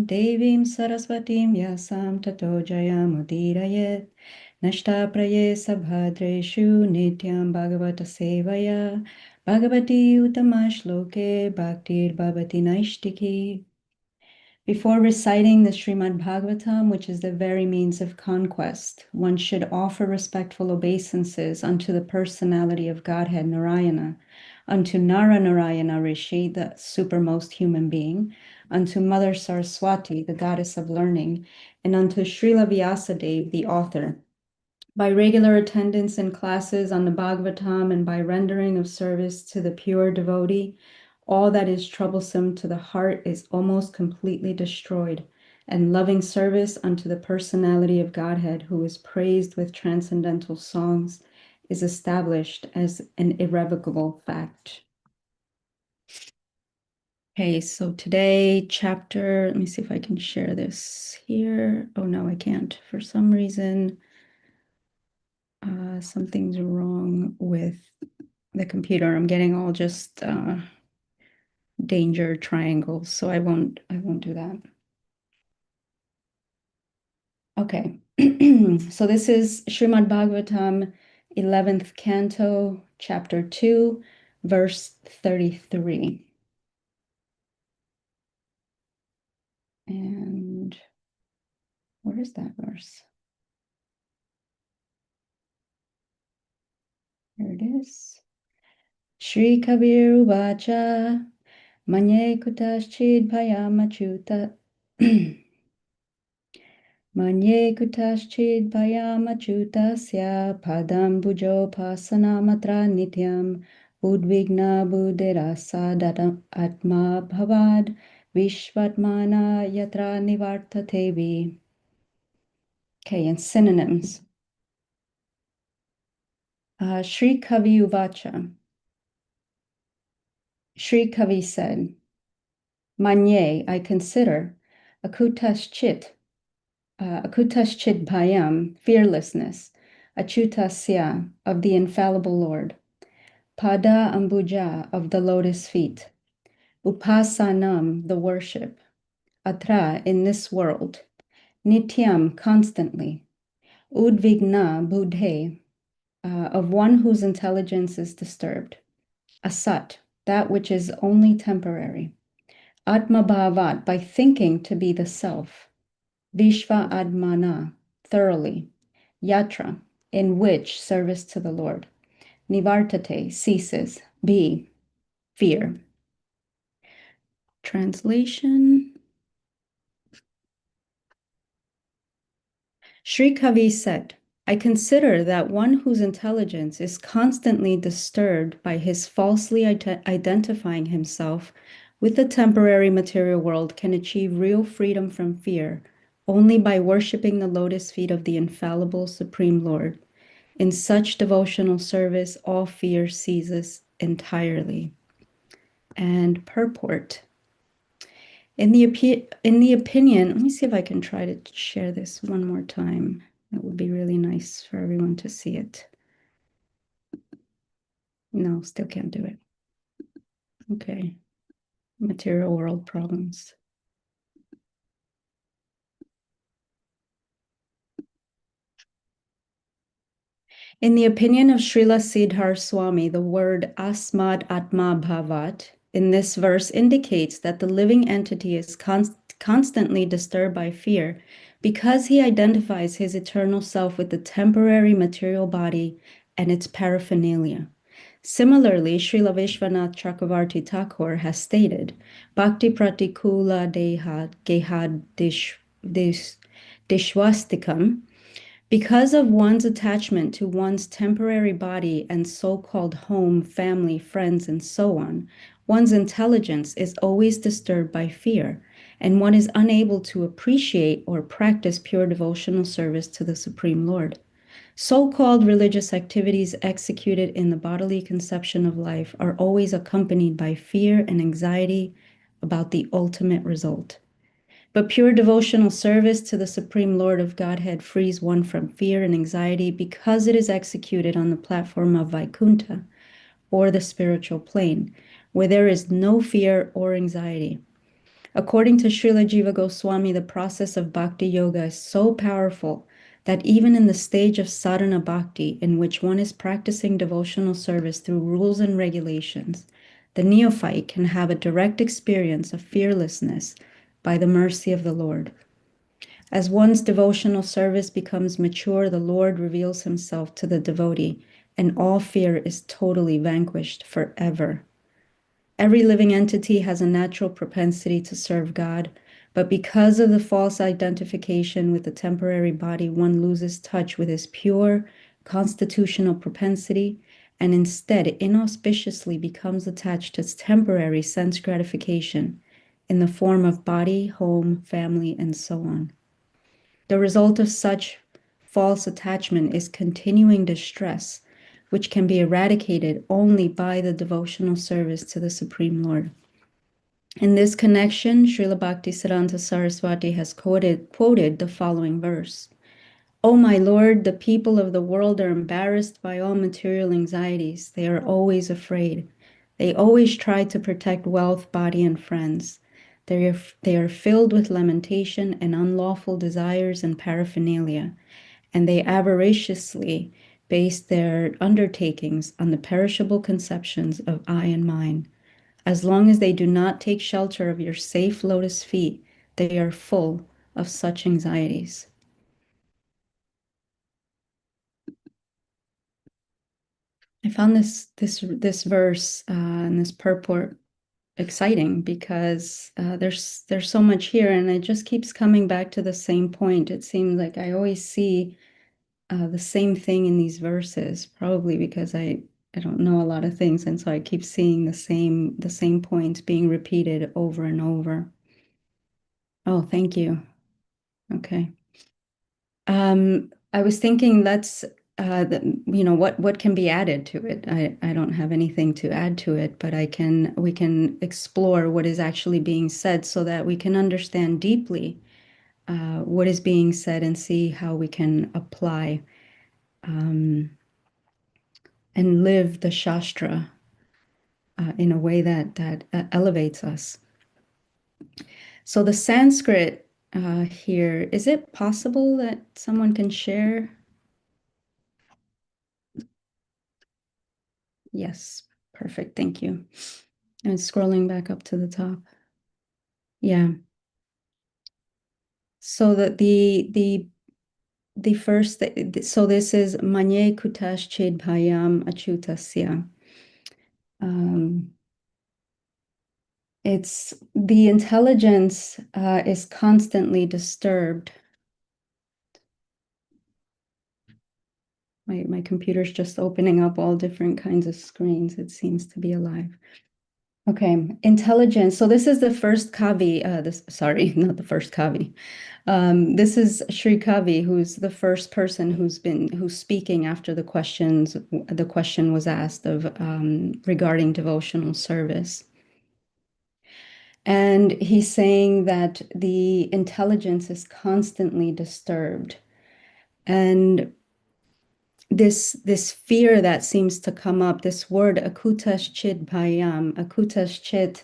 devim saraswatim yasam tato jayamudirayet nashta praye sabhadreshu nityam bhagavata sevaya bhagavati utamashloke bhaktir bhavati naishtiki. Before reciting the Srimad Bhagavatam, which is the very means of conquest, one should offer respectful obeisances unto the personality of Godhead Narayana, unto Nara Narayana Rishi, the supermost human being, unto Mother Saraswati, the goddess of learning, and unto Srila Vyasadeva, the author. By regular attendance in classes on the Bhagavatam and by rendering of service to the pure devotee, all that is troublesome to the heart is almost completely destroyed, and loving service unto the personality of Godhead, who is praised with transcendental songs, is established as an irrevocable fact. Okay, so today, let me see if I can share this here. Oh, no, I can't. For some reason, something's wrong with the computer. I'm getting all just danger triangles, so I won't do that. Okay, so this is Srimad Bhagavatam, 11th canto, chapter 2, verse 33. And where is that verse? There it is. Shri Kabir Uvacha Manye Kutaschid Bhayamachuta Manye Kutaschid Bhayamachutasya Padam Bujo Pasanamatra Nityam Udvigna Buddhirasa Atma Bhavad Vishvatmana Yatra Nivartatevi. Okay, and synonyms. Sri Kavi Uvacha. Sri Kavi said, Manye, I consider, Akutaschit bhayam, fearlessness, achutasya, of the infallible Lord, pada ambuja, of the lotus feet, upasanam, the worship, atra, in this world, nityam, constantly, udvigna buddhe, of one whose intelligence is disturbed, asat, that which is only temporary, atma bhavat, by thinking to be the self, Vishva Admana, thoroughly, Yatra, in which service to the Lord, Nivartate, ceases, be, fear. Translation. Sri Kavi said, I consider that one whose intelligence is constantly disturbed by his falsely identifying himself with the temporary material world can achieve real freedom from fear only by worshiping the lotus feet of the infallible Supreme Lord. In such devotional service, all fear ceases entirely. And purport. In the opinion, let me see if I can try to share this one more time. That would be really nice for everyone to see it. No, still can't do it. Okay. Material world problems. In the opinion of Srila Siddhar Swami, the word asmad atma bhavat in this verse indicates that the living entity is constantly disturbed by fear because he identifies his eternal self with the temporary material body and its paraphernalia. Similarly, Srila Vishwanath Chakravarti Thakur has stated, Bhakti Pratikula Gehad Deshwastikam, because of one's attachment to one's temporary body and so-called home, family, friends, and so on, one's intelligence is always disturbed by fear, and one is unable to appreciate or practice pure devotional service to the Supreme Lord. So-called religious activities executed in the bodily conception of life are always accompanied by fear and anxiety about the ultimate result. But pure devotional service to the Supreme Lord of Godhead frees one from fear and anxiety because it is executed on the platform of Vaikuntha, or the spiritual plane, where there is no fear or anxiety. According to Srila Jiva Goswami, the process of bhakti yoga is so powerful that even in the stage of sadhana bhakti, in which one is practicing devotional service through rules and regulations, the neophyte can have a direct experience of fearlessness by the mercy of the Lord. As one's devotional service becomes mature, the Lord reveals himself to the devotee, and all fear is totally vanquished forever. Every living entity has a natural propensity to serve God, but because of the false identification with the temporary body, one loses touch with his pure constitutional propensity and instead inauspiciously becomes attached to temporary sense gratification in the form of body, home, family, and so on. The result of such false attachment is continuing distress, which can be eradicated only by the devotional service to the Supreme Lord. In this connection, Srila Bhaktisiddhanta Saraswati has quoted the following verse. O my Lord, the people of the world are embarrassed by all material anxieties. They are always afraid. They always try to protect wealth, body, and friends. They are filled with lamentation and unlawful desires and paraphernalia, and they avariciously base their undertakings on the perishable conceptions of I and mine. As long as they do not take shelter of your safe lotus feet, they are full of such anxieties. I found this verse and this purport exciting because there's so much here, and it just keeps coming back to the same point. It seems like I always see the same thing in these verses, probably because I don't know a lot of things, and so I keep seeing the same points being repeated over and over. Oh, thank you. Okay. I was thinking what can be added to it. I don't have anything to add to it, but we can explore what is actually being said so that we can understand deeply what is being said and see how we can apply and live the Shastra in a way that elevates us. So the Sanskrit here, is it possible that someone can share? Yes, perfect. Thank you. And scrolling back up to the top. Yeah. So the first so this is manye kutash chid bhayam achutasya. It's the intelligence is constantly disturbed. My computer's just opening up all different kinds of screens. It seems to be alive. Okay, intelligence. So this is the first kavi. Sorry, not the first kavi. This is Sri Kavi, who's the first person who's speaking after the question was asked of regarding devotional service. And he's saying that the intelligence is constantly disturbed. And this fear that seems to come up, this word akutas chit bhayam, akutas chit,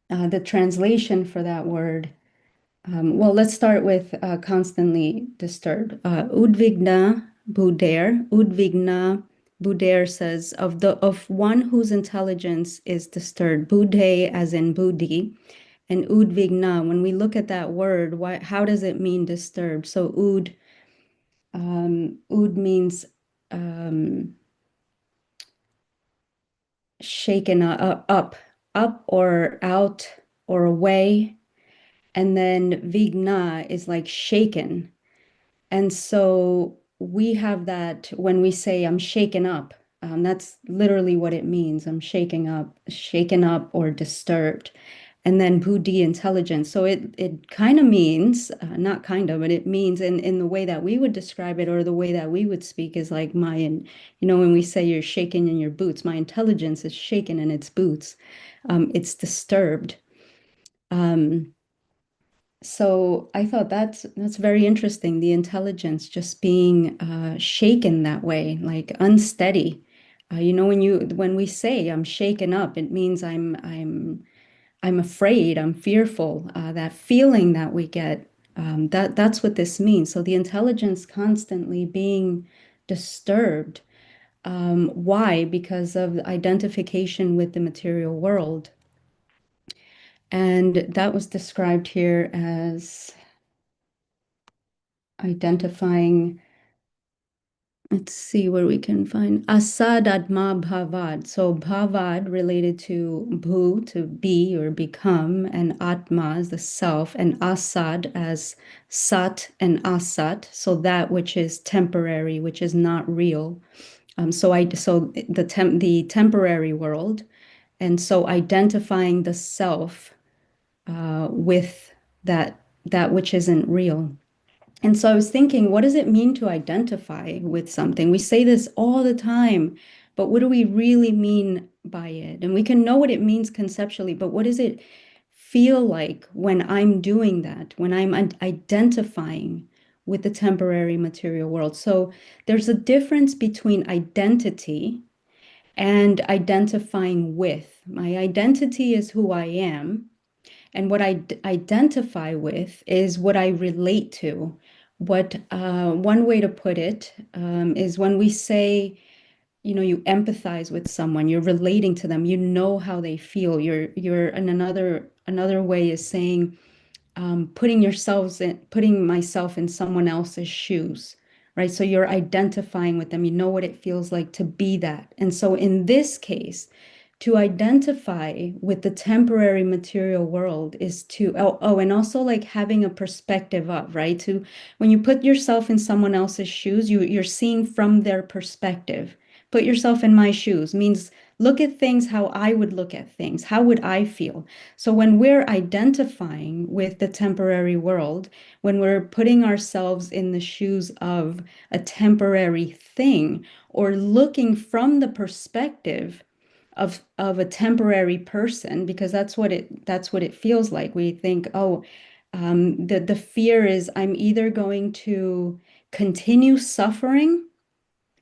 the translation for that word. Well, let's start with constantly disturbed. Udvigna Buddhair says of one whose intelligence is disturbed. Buddhe as in buddhi, and udvigna. When we look at that word, how does it mean disturbed? So ud means shaken up or out or away. And then vigna is like shaken. And so we have that when we say I'm shaken up. That's literally what it means. I'm shaken up or disturbed. And then buddhi, intelligence. So it kind of means, not kind of, but it means in the way that we would describe it or the way that we would speak is like when we say you're shaking in your boots, my intelligence is shaken in its boots. It's disturbed. So I thought that's very interesting, the intelligence just being shaken that way, like unsteady. When we say I'm shaken up, it means I'm afraid, I'm fearful, that feeling that we get, that's what this means. So the intelligence constantly being disturbed. Why? Because of identification with the material world. And that was described here as identifying. Let's see where we can find asad atma bhavad. So bhavad related to bhu, to be or become, and atma is the self, and asad as sat and asat. So that which is temporary, which is not real. So the temporary world, and so identifying the self with that which isn't real. And so I was thinking, what does it mean to identify with something? We say this all the time, but what do we really mean by it? And we can know what it means conceptually, but what does it feel like when I'm doing that, when I'm identifying with the temporary material world? So there's a difference between identity and identifying with. My identity is who I am. And what I identify with is what I relate to. What one way to put it is when we say, you empathize with someone, you're relating to them, you know how they feel. And another way is saying putting myself in someone else's shoes, right? So you're identifying with them. You know what it feels like to be that. And so in this case, to identify with the temporary material world is to and also like having a perspective of, right? To when you put yourself in someone else's shoes, you're seeing from their perspective. Put yourself in my shoes means look at things how I would look at things. How would I feel? So when we're identifying with the temporary world, when we're putting ourselves in the shoes of a temporary thing or looking from the perspective of a temporary person, because that's what it feels like. We think, oh, the fear is I'm either going to continue suffering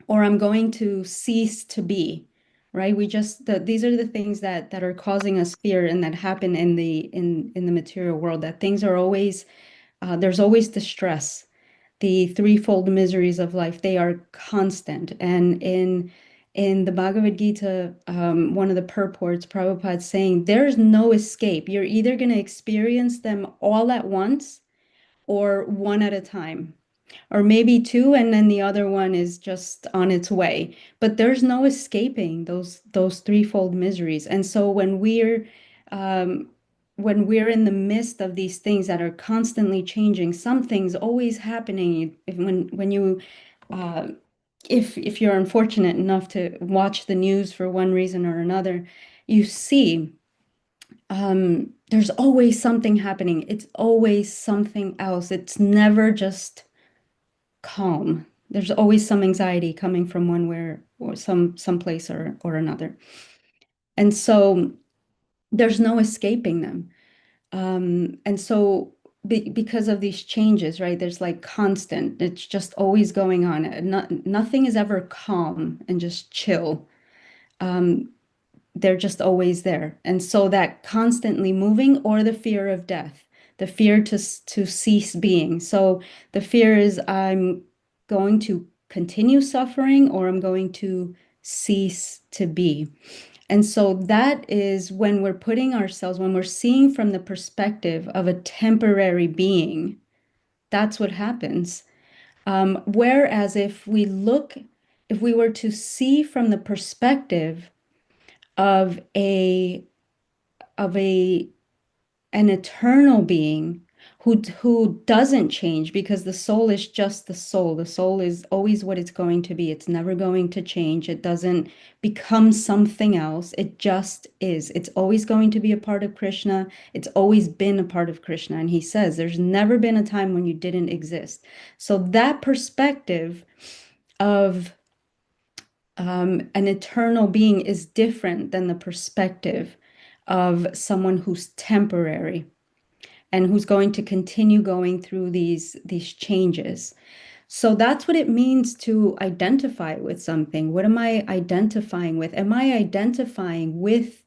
or I'm going to cease to be, right? These are the things that are causing us fear and that happen in the material world, that things are always, there's always distress. The threefold miseries of life, they are constant. And in the Bhagavad Gita, one of the purports, Prabhupada's saying, there's no escape. You're either going to experience them all at once or one at a time, or maybe two, and then the other one is just on its way. But there's no escaping those threefold miseries. And so um, when we're in the midst of these things that are constantly changing, something's always happening. When you if you're unfortunate enough to watch the news for one reason or another, you see there's always something happening. It's always something else. It's never just calm. There's always some anxiety coming from one where or some place or another. And so there's no escaping them. And so because of these changes, right, there's like constant, it's just always going on. Nothing is ever calm and just chill. They're just always there. And so that constantly moving, or the fear of death, the fear to cease being. So the fear is I'm going to continue suffering or I'm going to cease to be. And so that is when we're putting ourselves, when we're seeing from the perspective of a temporary being, that's what happens. Whereas if we were to see from the perspective of a an eternal being who doesn't change, because the soul is just the soul. The soul is always what it's going to be. It's never going to change. It doesn't become something else. It just is. It's always going to be a part of Krishna. It's always been a part of Krishna. And he says there's never been a time when you didn't exist. So that perspective of an eternal being is different than the perspective of someone who's temporary and who's going to continue going through these changes. So that's what it means to identify with something. What am I identifying with? Am I identifying with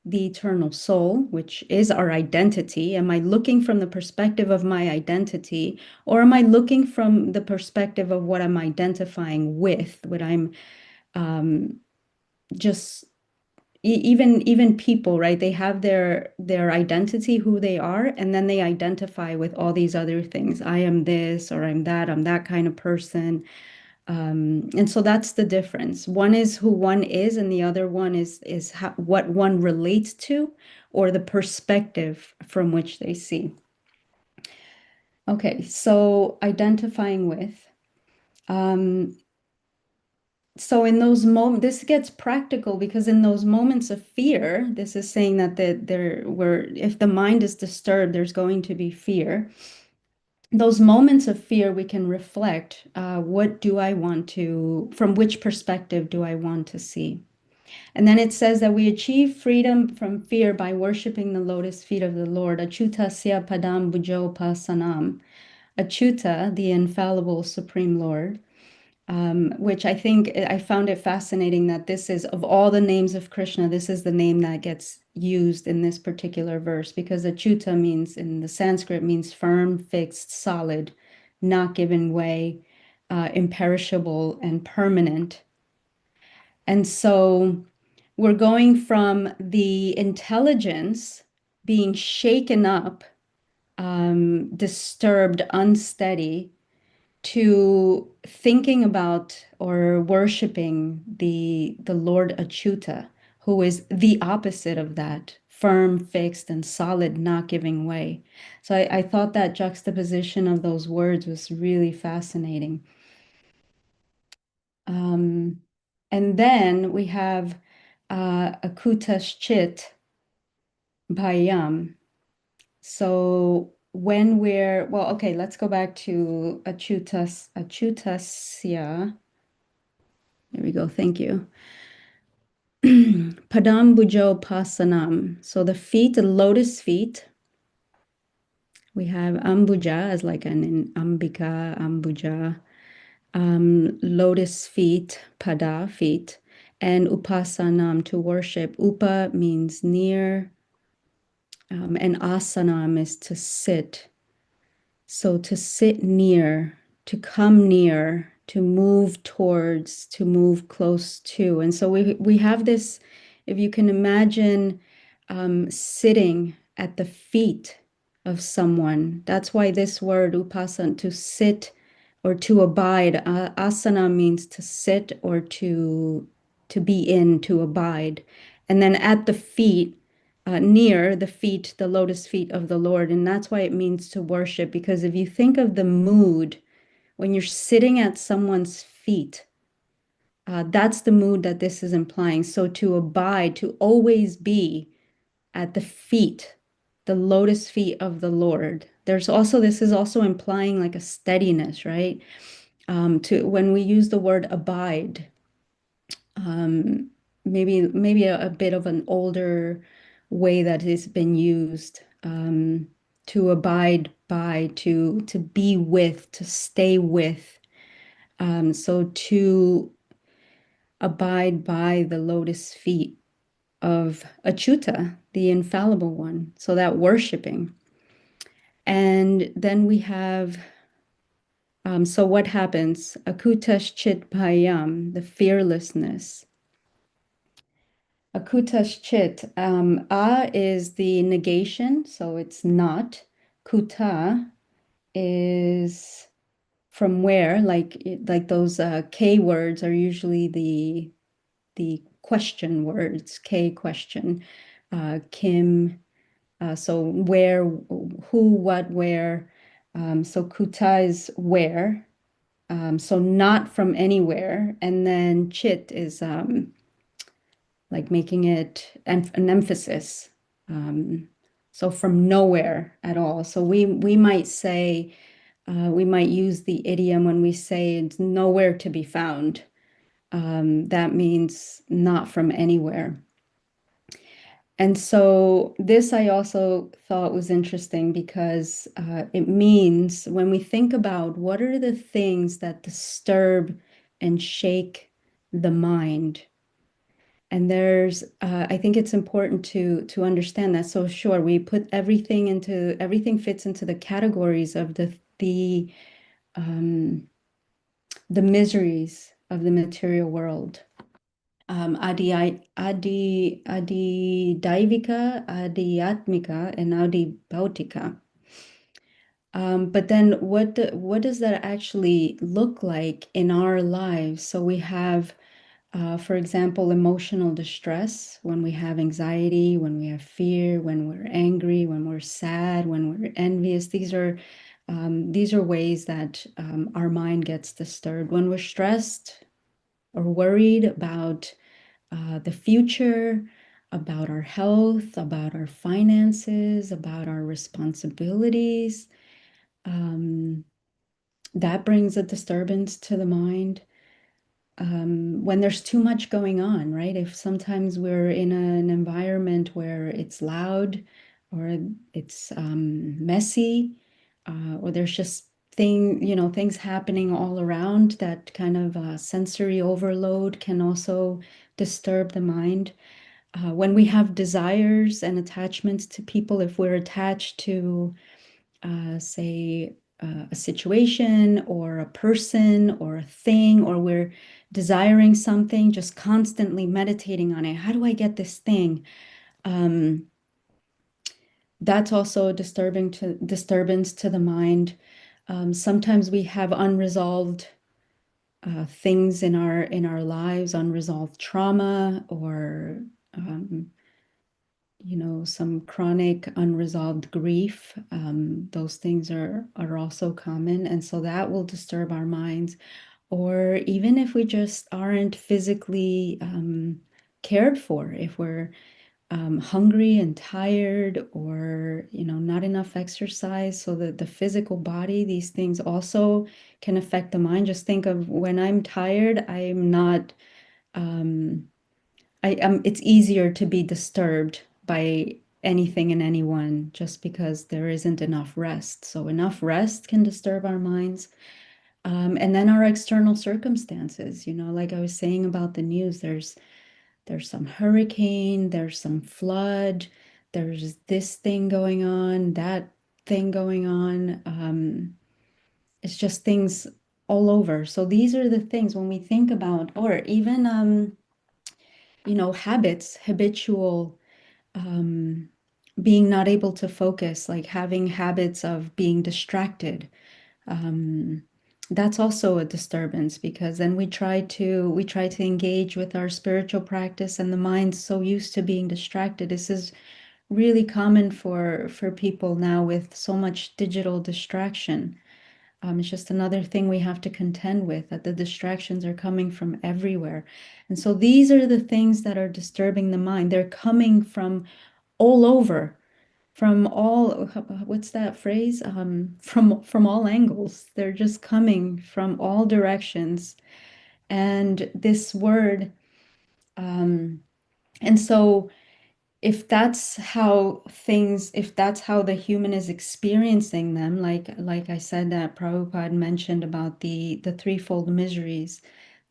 the eternal soul, which is our identity? Am I looking from the perspective of my identity, or am I looking from the perspective of what I'm identifying with, what I'm just even people, right? They have their identity, who they are, and then they identify with all these other things. I am this, or I'm that kind of person. And so that's the difference. One is who one is, and the other one is what one relates to, or the perspective from which they see. Okay, so identifying with. Um, so in those moments, this gets practical because in those moments of fear, this is saying that if the mind is disturbed, there's going to be fear. Those moments of fear, we can reflect, what do I want to, from which perspective do I want to see? And then it says that we achieve freedom from fear by worshiping the lotus feet of the Lord. Achyutasya padam bujo pasanam. Achyuta, the infallible Supreme Lord, which I think I found it fascinating that this is, of all the names of Krishna, this is the name that gets used in this particular verse, because achyuta means, in the Sanskrit, means firm, fixed, solid, not giving way, imperishable, and permanent. And so we're going from the intelligence being shaken up, disturbed, unsteady, to thinking about or worshiping the Lord Achyuta, who is the opposite of that, firm, fixed, and solid, not giving way. So I thought that juxtaposition of those words was really fascinating. And then we have Akutaschit Bhayam. So when well, okay, let's go back to Achyutasya. There we go. Thank you. Padam Bujo Pasanam. So the feet, the lotus feet. We have Ambuja as like in Ambika, Ambuja. Lotus feet, Pada, feet. And Upasanam, to worship. Upa means near. And Asanam is to sit. So to sit near, to come near, to move towards, to move close to. And so we have this, if you can imagine, sitting at the feet of someone. That's why this word upasana, to sit or to abide. Asana means to sit or to be in, to abide. And then at the feet, near the feet, the lotus feet of the Lord. And that's why it means to worship, because if you think of the mood when you're sitting at someone's feet, that's the mood that this is implying. So to abide, to always be at the feet, the lotus feet of the Lord. This is also implying like a steadiness, right? When we use the word abide, maybe a bit of an older way that it's been used, to abide by, to be with, to stay with. So to abide by the lotus feet of Achyuta, the infallible one. So that worshiping. And then we have, so what happens? Akutash chit bhayam, the fearlessness. Akutash chit. A is the negation, so it's not. Kuta is from where, like those K words are usually the question words, K question. Kim, so where, who, what, where. So kuta is where. So not from anywhere. And then chit is like making it an emphasis. So from nowhere at all. So we might say, we might use the idiom when we say it's nowhere to be found. That means not from anywhere. And so this I also thought was interesting because it means when we think about what are the things that disturb and shake the mind, And I think it's important to understand that. So sure, we put everything fits into the categories of um, the miseries of the material world. Adi Adhyatmika, and Adi Bhautika. But then what does that actually look like in our lives? So we have, for example, emotional distress, when we have anxiety, when we have fear, when we're angry, when we're sad, when we're envious. These are ways that our mind gets disturbed. When we're stressed or worried about the future, about our health, about our finances, about our responsibilities. Um, that brings a disturbance to the mind. When there's too much going on, right? If sometimes we're in an environment where it's loud or it's messy, or there's just things happening all around, that kind of sensory overload can also disturb the mind. When we have desires and attachments to people, if we're attached to say, a situation or a person or a thing, or we're desiring something, just constantly meditating on it. How do I get this thing? Um, that's also a disturbance to the mind. Sometimes we have unresolved things in our lives, unresolved trauma, or some chronic unresolved grief. Those things are also common, and so that will disturb our minds. Or even if we just aren't physically cared for, if we're hungry and tired, or not enough exercise, so that the physical body, these things also can affect the mind. Just think of, when I'm tired, I'm not. Um, it's easier to be disturbed by anything and anyone, just because there isn't enough rest. So enough rest can disturb our minds. And then our external circumstances, like I was saying about the news, there's some hurricane, there's some flood, there's this thing going on, that thing going on. It's just things all over. So these are the things when we think about, or even habits, habitual, um, being not able to focus, like having habits of being distracted. Um, that's also a disturbance, because then we try to engage with our spiritual practice, and the mind's so used to being distracted. This is really common for people now with so much digital distraction. It's just another thing we have to contend with, that the distractions are coming from everywhere. And so these are the things that are disturbing the mind. They're coming from all over, from all, what's that phrase? From all angles. They're just coming from all directions. And this word, um, and so if that's how the human is experiencing them, like I said, that Prabhupada mentioned about the threefold miseries,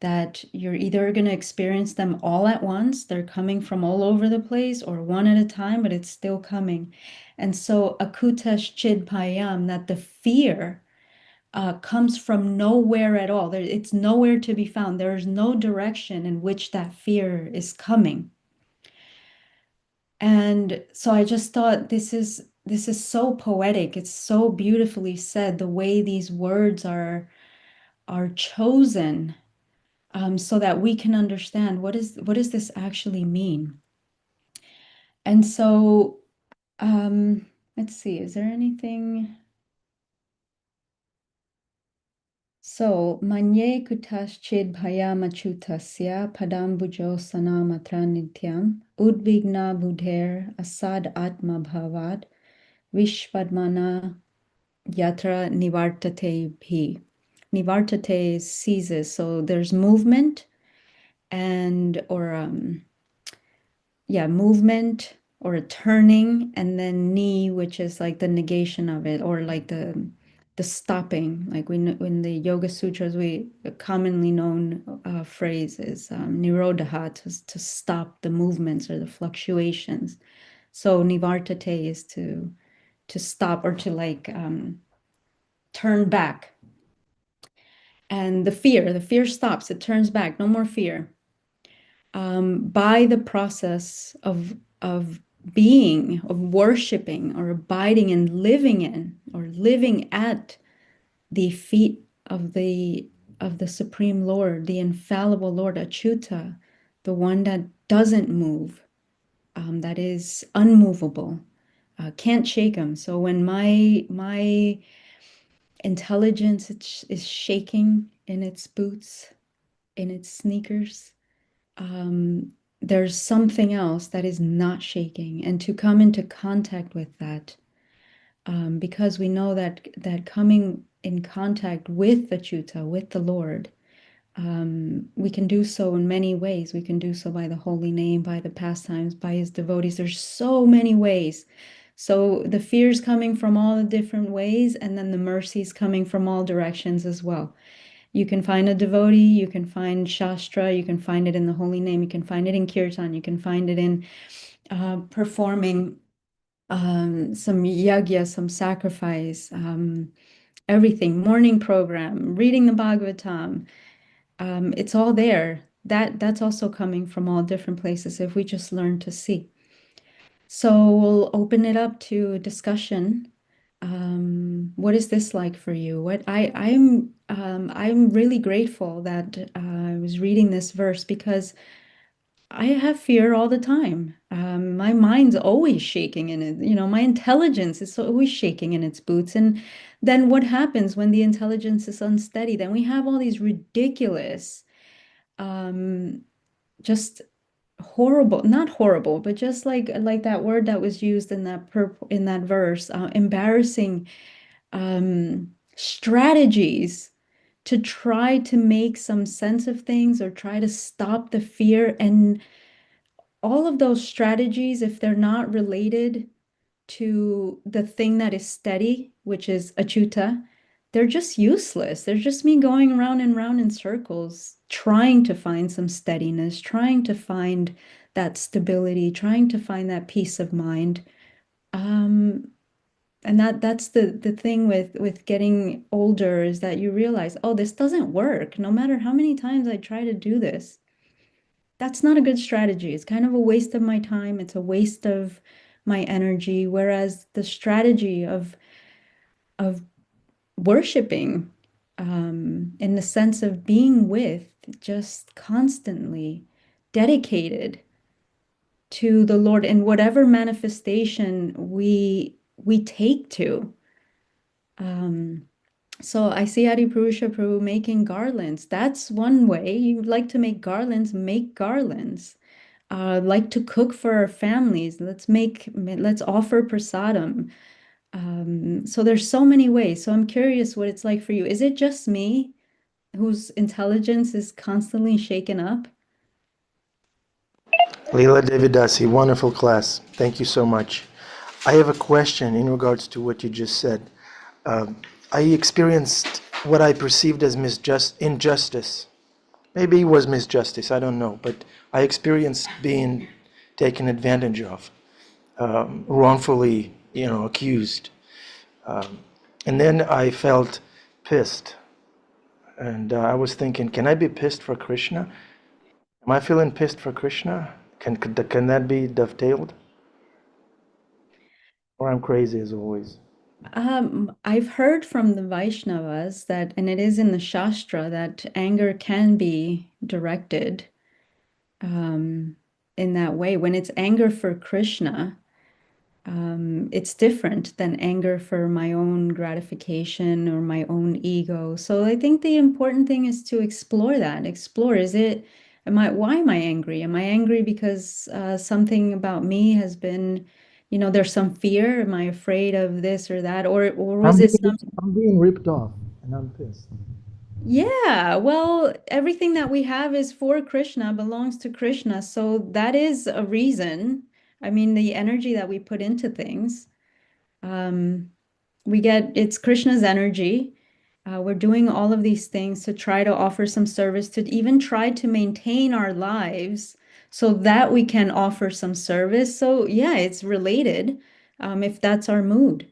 that you're either going to experience them all at once, they're coming from all over the place, or one at a time, but it's still coming. And so akutash chid payam, that the fear comes from nowhere at all. It's nowhere to be found. There is no direction in which that fear is coming. And so I just thought, this is so poetic. It's so beautifully said, the way these words are chosen, so that we can understand what does this actually mean. And so, let's see, is there anything? So, manye kutaschid bhayamachutasya padambujo sanamatra nityam udvigna budher asad atma bhavad vishpadmana yatra nivartate bhi. Nivartate ceases. So there's movement, and or movement, or a turning, and then ni, which is like the negation of it, or like the stopping. Like in the Yoga Sutras, a commonly known phrase is nirodha, to stop the movements or the fluctuations. So nivartate is to stop or to like turn back. And the fear stops, it turns back, no more fear. By the process of being, of worshiping or abiding and living in or living at the feet of the Supreme Lord, the infallible Lord Achyuta, the one that doesn't move, that is unmovable, can't shake him. So when my intelligence is shaking in its boots, in its sneakers, there's something else that is not shaking, and to come into contact with that, because we know that coming in contact with the Chuta, with the Lord, we can do so in many ways. We can do so by the holy name, by the pastimes, by his devotees. There's so many ways. So the fears coming from all the different ways, and then the mercies coming from all directions as well. You can find a devotee, you can find Shastra, you can find it in the holy name, you can find it in Kirtan, you can find it in performing some yajna, some sacrifice, everything, morning program, reading the Bhagavatam. It's all there. That's also coming from all different places if we just learn to see. So we'll open it up to discussion. What is this like for you? I'm really grateful that I was reading this verse because I have fear all the time. My mind's always shaking in it. You know, my intelligence is always shaking in its boots. And then what happens when the intelligence is unsteady? Then we have all these ridiculous, um, just horrible, not horrible, but just like that word that was used in in that verse, embarrassing strategies to try to make some sense of things or try to stop the fear. And all of those strategies, if they're not related to the thing that is steady, which is achyuta, they're just useless. They're just me going around and round in circles, trying to find some steadiness, trying to find that stability, trying to find that peace of mind. Um, and that's the thing with getting older, is that you realize, oh, this doesn't work. No matter how many times I try to do this, that's not a good strategy. It's kind of a waste of my time. It's a waste of my energy. Whereas the strategy of worshiping, in the sense of being with, just constantly dedicated to the Lord in whatever manifestation we take to. Um, so I see Adi Purusha Prabhu making garlands. That's one way. You like to make garlands. Like to cook for our families. Let's offer prasadam. So there's so many ways. So I'm curious what it's like for you. Is it just me whose intelligence is constantly shaken up? Lila, devi, dasi, wonderful class. Thank you so much. I have a question in regards to what you just said. I experienced what I perceived as injustice. Maybe it was misjustice, I don't know, but I experienced being taken advantage of, wrongfully, accused. And then I felt pissed. And I was thinking, can I be pissed for Krishna? Am I feeling pissed for Krishna? Can that be dovetailed? Or I'm crazy as always. I've heard from the Vaishnavas that, and it is in the Shastra, that anger can be directed um, in that way. When it's anger for Krishna, it's different than anger for my own gratification or my own ego. So I think the important thing is to explore that. Explore, why am I angry? Am I angry because something about me has been, there's some fear? Am I afraid of this or that? Or was it some, I'm being ripped off and I'm pissed. yeah, well, everything that we have is for Krishna, belongs to Krishna. So that is a reason. I mean, the energy that we put into things. Um, we get it's Krishna's energy. We're doing all of these things to try to offer some service, to even try to maintain our lives so that we can offer some service. So yeah, it's related, if that's our mood.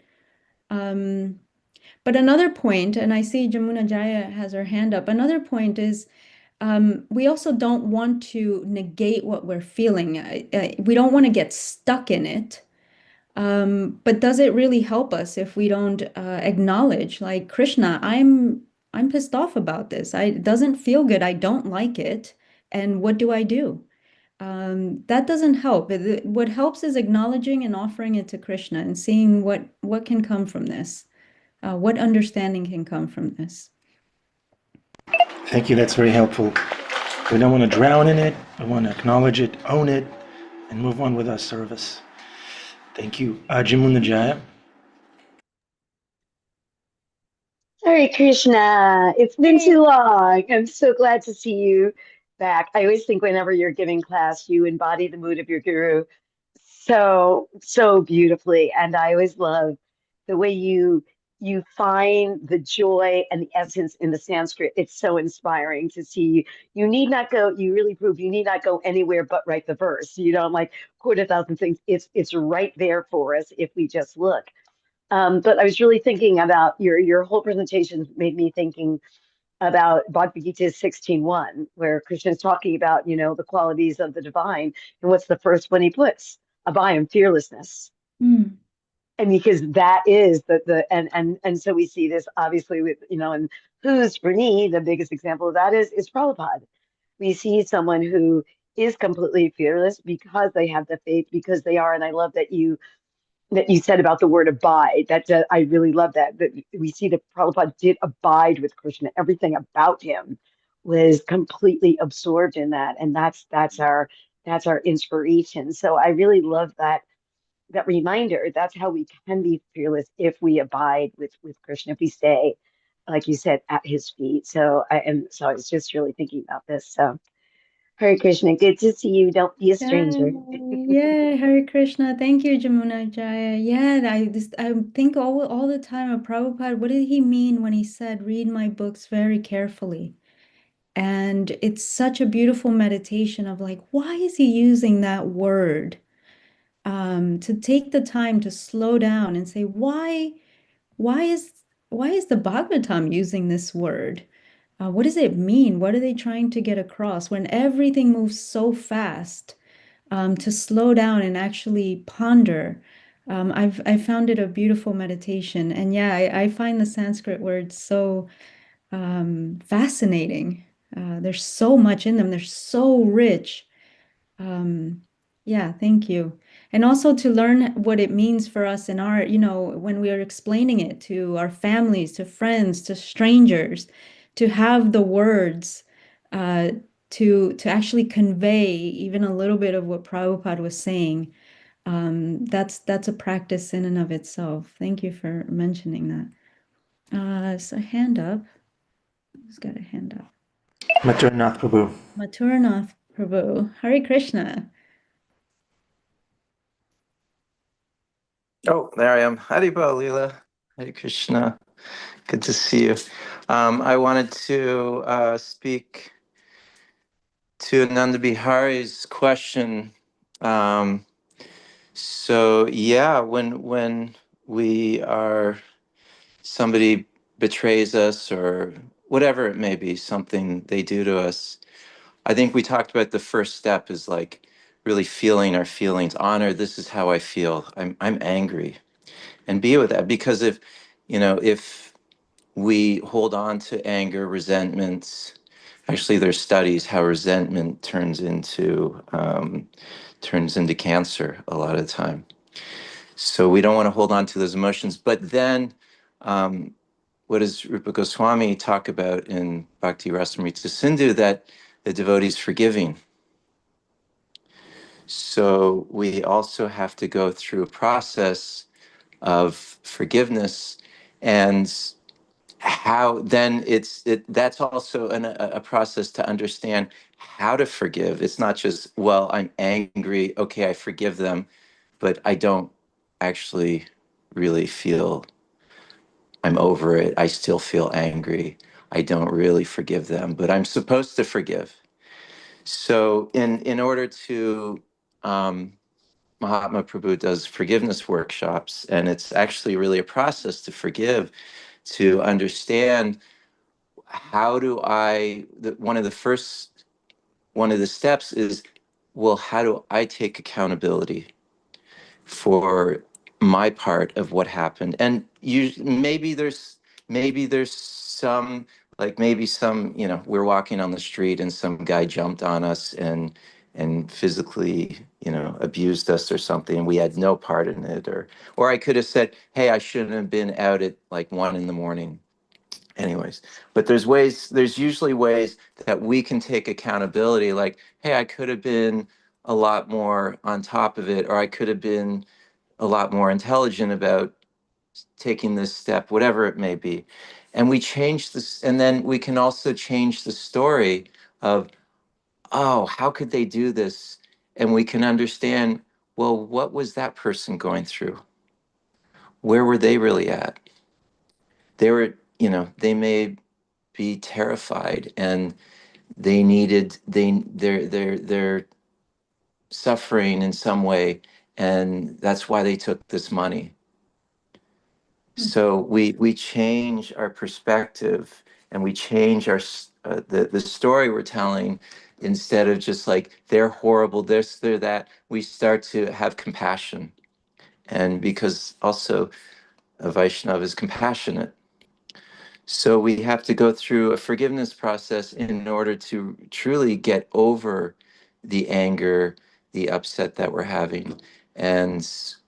Um, but another point, and I see Jamuna Jaya has her hand up. Another point is we also don't want to negate what we're feeling. We don't want to get stuck in it. But does it really help us if we don't acknowledge, like Krishna, I'm pissed off about this. It doesn't feel good. I don't like it. And what do I do? That doesn't help. What helps is acknowledging and offering it to Krishna and seeing what can come from this. What understanding can come from this? Thank you. That's very helpful. We don't want to drown in it. We want to acknowledge it, own it, and move on with our service. Thank you. Jamuna Jaya. Hare Krishna. It's been Hey. too long. I'm so glad to see you back. I always think whenever you're giving class, you embody the mood of your guru so beautifully. And I always love the way you find the joy and the essence in the Sanskrit. It's so inspiring to see you. You need not go, you really prove you need not go anywhere but write the verse. You don't like quote 1,000 things. It's right there for us if we just look. But I was really thinking about your whole presentation made me thinking about Bhagavad Gita 16:1, where Krishna is talking about, the qualities of the divine. And what's the first one he puts? Abhayam, fearlessness. Hmm. And because that is and so we see this obviously with, and who's for me, the biggest example of that is Prabhupada. We see someone who is completely fearless because they have the faith, because they are, and I love that you said about the word abide. I really love that we see that Prabhupada did abide with Krishna. Everything about him was completely absorbed in that, and that's our inspiration. So I really love that reminder. That's how we can be fearless if we abide with Krishna, if we stay, like you said, at his feet. So I was just really thinking about this. So Hare Krishna, good to see you. Don't be a stranger. Yay, yeah, Hare Krishna. Thank you, Jamuna Jaya. Yeah, I think all the time of Prabhupada, what did he mean when he said, read my books very carefully? And it's such a beautiful meditation of like, why is he using that word? To take the time to slow down and say, why is why is the Bhagavatam using this word? What does it mean? What are they trying to get across when everything moves so fast? To slow down and actually ponder. I found it a beautiful meditation, and yeah, I find the Sanskrit words so fascinating. There's so much in them. They're so rich. Um, yeah, thank you. And also to learn what it means for us in our, when we are explaining it to our families, to friends, to strangers, to have the words uh, to actually convey even a little bit of what Prabhupada was saying. That's a practice in and of itself. Thank you for mentioning that. So hand up. Who's got a hand up? Maturnath Prabhu. Maturnath Prabhu. Hare Krishna. Oh, there I am. Haribo, Lila. Hare Krishna. Good to see you. I wanted to speak to Nanda Bihari's question. Um, yeah, when we are somebody betrays us or whatever it may be, something they do to us, I think we talked about the first step is like really feeling our feelings. Honor, this is how I feel. I'm angry, and be with that, because if we hold on to anger, resentments, actually there's studies how resentment turns into cancer a lot of the time. So we don't want to hold on to those emotions. But then what does Rupa Goswami talk about in Bhakti Rasamrita Sindhu, that the devotee is forgiving? So we also have to go through a process of forgiveness, and how then that's also a process to understand how to forgive. It's not just, well, I'm angry, okay, I forgive them, but I don't actually really feel I'm over it. I still feel angry. I don't really forgive them, but I'm supposed to forgive. So in order to Mahatma Prabhu does forgiveness workshops, and it's actually really a process to forgive, to understand how do one of the steps is, well, how do I take accountability for my part of what happened? And maybe there's some, like maybe some, we're walking on the street and some guy jumped on us and physically, abused us or something, and we had no part in it. Or I could have said, hey, I shouldn't have been out at like 1 a.m. Anyways, but there's usually ways that we can take accountability, like, hey, I could have been a lot more on top of it, or I could have been a lot more intelligent about taking this step, whatever it may be. And we change this, and then we can also change the story of, oh, how could they do this? And we can understand, well, what was that person going through? Where were they really at? They may be terrified, and they're suffering in some way, and that's why they took this money. So we change our perspective, and we change the story we're telling. Instead of just like, they're horrible, this, they're that, we start to have compassion. And because also a Vaishnava is compassionate, so we have to go through a forgiveness process in order to truly get over the anger, the upset that we're having. And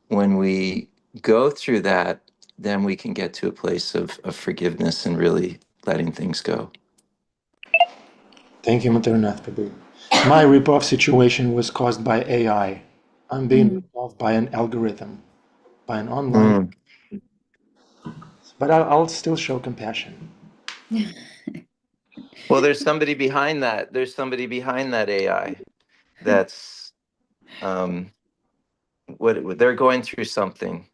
when we go through that, then we can get to a place of forgiveness and really letting things go. Thank you, Maternath Prabhu. My rip-off situation was caused by AI. I'm being ripped off by an algorithm, by an online, Mm. but I'll still show compassion. Well, there's somebody behind that. There's somebody behind that AI that's what they're going through something,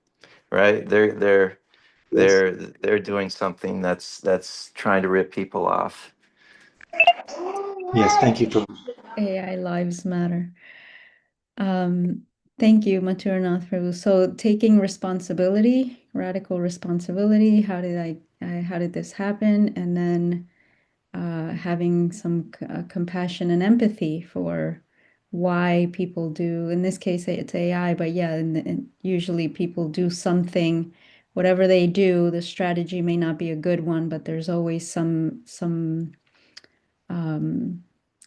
right? Yes. They're doing something that's trying to rip people off. Yes, thank you, Prabhu. AI lives matter. Thank you, Maturanath Prabhu. So taking responsibility, radical responsibility. How did this happen? And then having some compassion and empathy for why people do. In this case, it's AI, but yeah, and usually people do something. Whatever they do, the strategy may not be a good one, but there's always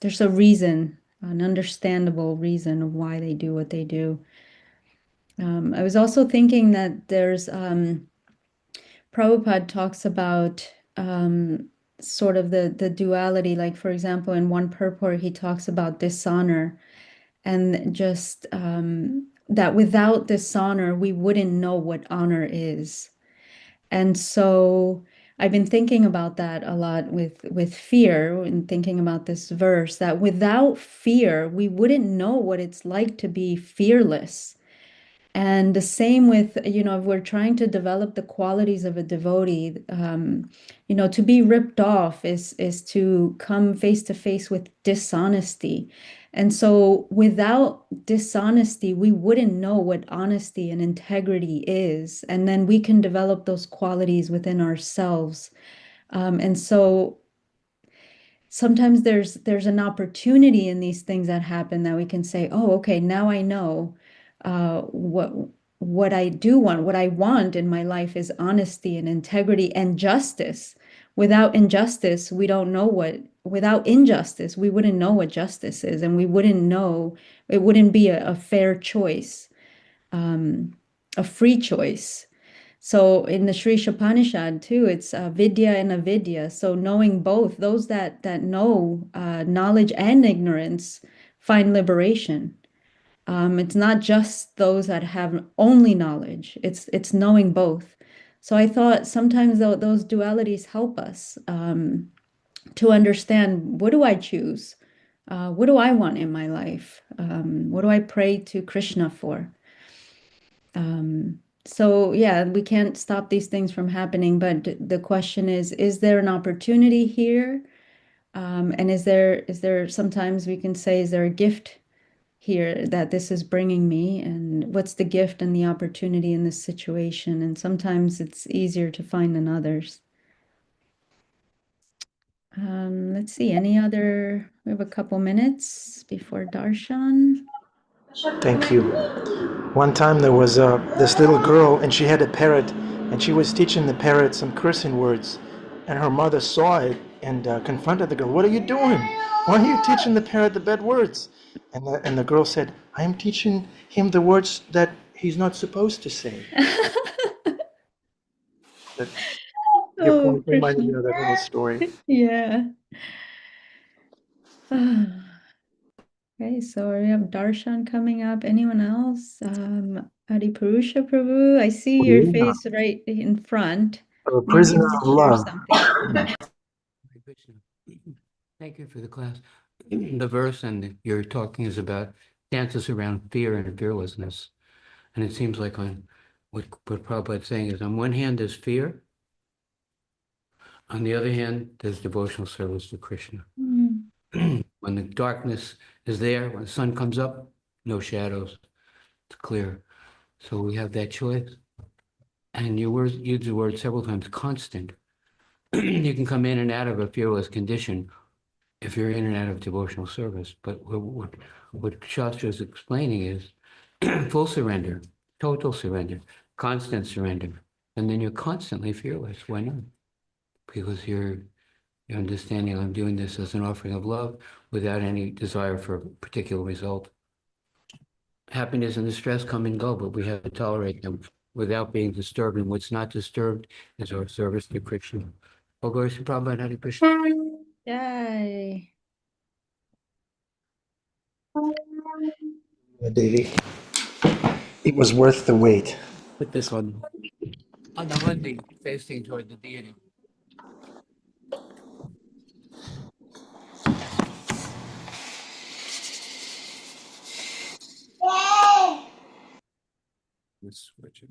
there's a reason, an understandable reason of why they do what they do. I was also thinking that there's Prabhupada talks about sort of the duality. Like, for example, in one purport, he talks about dishonor and just that without dishonor, we wouldn't know what honor is. And so I've been thinking about that a lot with fear and thinking about this verse that without fear, we wouldn't know what it's like to be fearless. And the same with, if we're trying to develop the qualities of a devotee, to be ripped off is to come face to face with dishonesty. And so without dishonesty, we wouldn't know what honesty and integrity is. And then we can develop those qualities within ourselves. And so sometimes there's an opportunity in these things that happen that we can say, oh, okay, now I know what I do want. What I want in my life is honesty and integrity and justice. Without injustice, we don't know without injustice, we wouldn't know what justice is, and we wouldn't know, it wouldn't be a fair choice, a free choice. So in the Sri Shapanishad too, it's vidya and avidya. So knowing both, those that know knowledge and ignorance find liberation. It's not just those that have only knowledge. It's knowing both. So I thought sometimes those dualities help us to understand, what do I choose? What do I want in my life? What do I pray to Krishna for? So yeah, we can't stop these things from happening, but the question is there an opportunity here? And is there sometimes we can say, is there a gift here that this is bringing me? And what's the gift and the opportunity in this situation? And sometimes it's easier to find than others. Let's see, we have a couple minutes before Darshan. Thank you. One time there was this little girl, and she had a parrot, and she was teaching the parrot some cursing words, and her mother saw it and confronted the girl. What are you doing? Why are you teaching the parrot the bad words? And the girl said, I am teaching him the words that he's not supposed to say. That your Oh, point reminded Krishna. me of that little story. Yeah. Okay, so we have Darshan coming up. Anyone else? Adipurusha Prabhu, I see your Lila, face right in front. a Maybe you prisoner want of to share love. something. Hare Krishna. Thank you for the class. The verse and you're talking is about dances around fear and fearlessness. And it seems like on what Prabhupada's saying is on one hand there's fear, on the other hand there's devotional service to Krishna. Mm. When the darkness is there, when the sun comes up, no shadows, it's clear. So we have that choice. And you use the word several times, constant. You can come in and out of a fearless condition if you're in and out of devotional service. But what Shastra is explaining is full surrender, total surrender, constant surrender. And then you're constantly fearless. Why not? Because you're understanding I'm doing this as an offering of love without any desire for a particular result. Happiness and distress come and go, but we have to tolerate them without being disturbed. And what's not disturbed is our service to Krishna. Oh, glory to Prabhupada, Hare Krishna. Yay. Devi. It was worth the wait. Put this on the hunting, facing toward the deity. Let's switch it.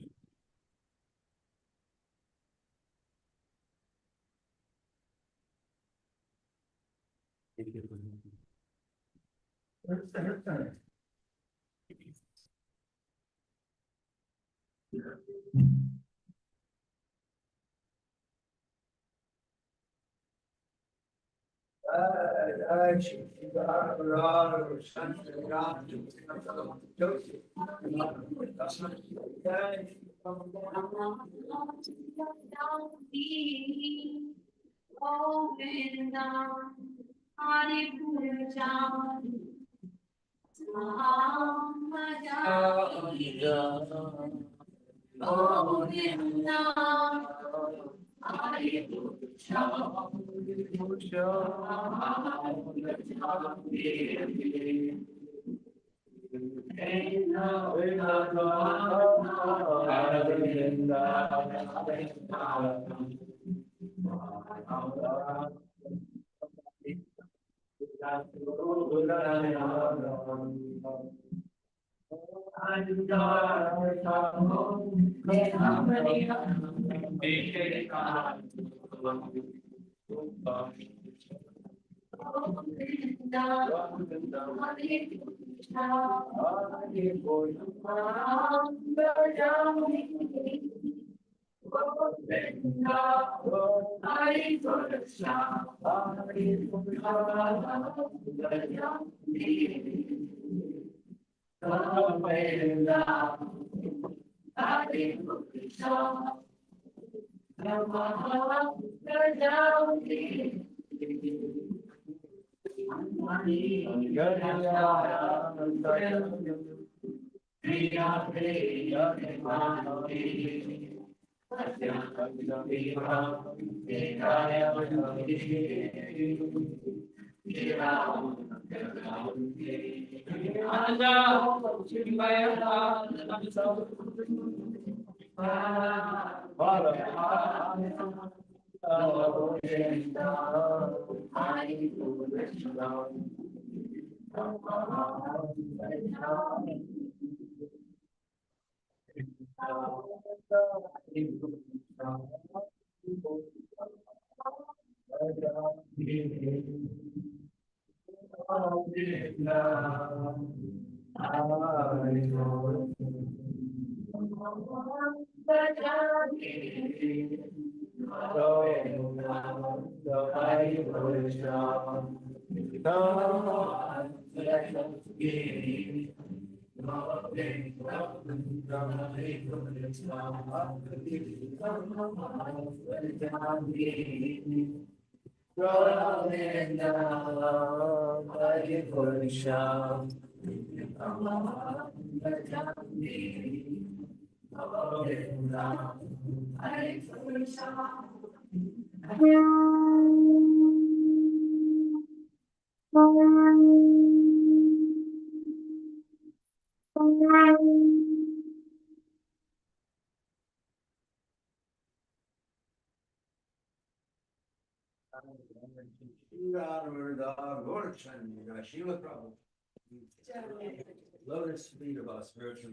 Lotus feet of us, spiritual.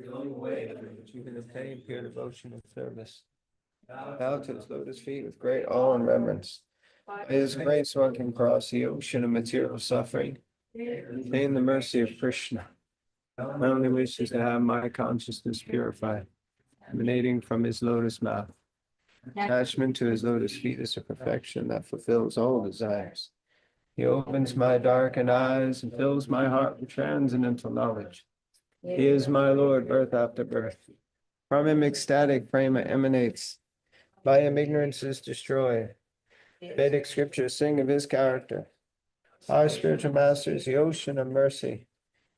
The only way that you can attain pure devotion and service. Bow to his lotus feet with great awe and reverence. By his grace, one can cross the ocean of material suffering, attain the mercy of Krishna. My only wish is to have my consciousness purified, emanating from his lotus mouth. Attachment to his lotus feet is a perfection that fulfills all desires. He opens my darkened eyes and fills my heart with transcendental knowledge. He is my Lord, birth after birth. From him ecstatic frame emanates. By him ignorance is destroyed. Vedic scriptures sing of his character. Our spiritual master is the ocean of mercy,